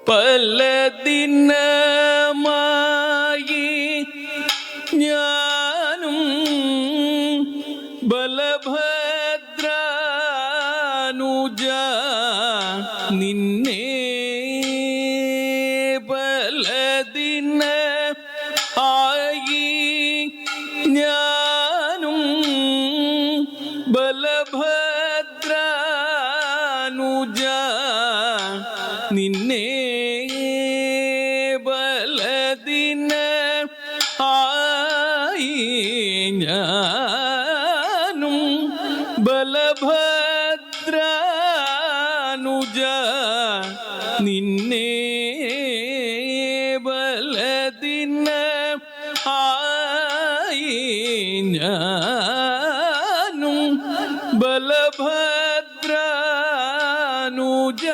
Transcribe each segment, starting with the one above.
പല ദിനമായി ഞാനും ബലഭദ്രാനുജ നിന്നെ പല ദിന ആയി ഞാനും ബലഭദ്രാനുജ നിന്നെ ബലദിന ആയി ഞാനും ബലഭദ്രാനുജ നിന്നെ ബലദിന ആയി ഞാനും ബലഭദ്രാനുജ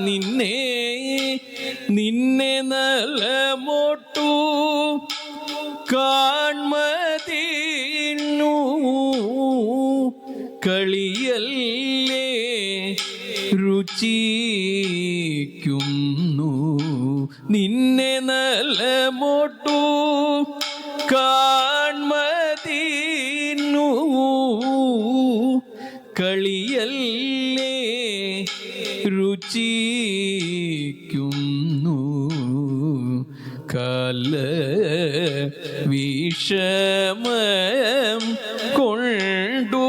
നിന്നെ നിന്നെ നലമൊട്ടു കാൺമതിന്നു കളിയല്ലേ രുചിക്കുന്നു നിന്നെ നലമൊട്ടു കാൺമതിന്നു കളിയല്ലേ രുചിക്കുന്നു കാല വിഷമം കൊണ്ടു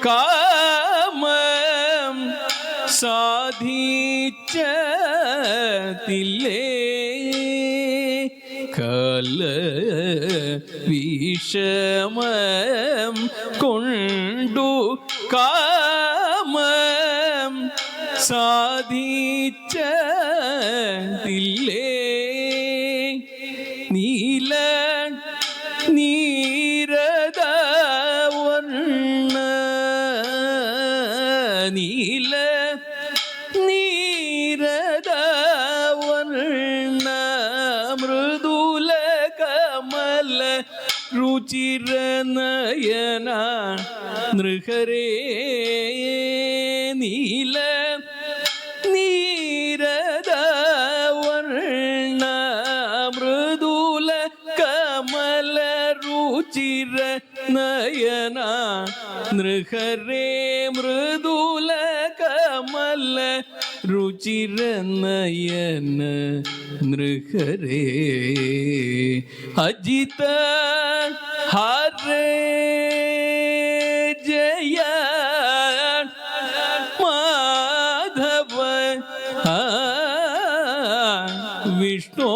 കാമം സാധിച്ചതില്ലേ കാല വിഷമം കൊണ്ടു കാമം സാധിച്ചതില്ലേ നീല നീരദ വർണ്ണ നീല നീരദ വർണ്ണ മൃദുല കമല രുചിര നയന നൃഹരേ നീല നീരദ വർണ്ണ മൃദുല കമല രുചിര നയന നൃഹരേ മൃദുല കമല രുചിര നയന നൃഹരേ അജിത ഹരേ ജയ മാധവ വിഷ്ണു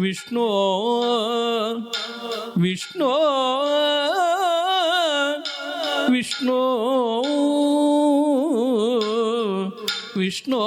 വിഷ്ണു വിഷ്ണു വിഷ്ണു വിഷ്ണു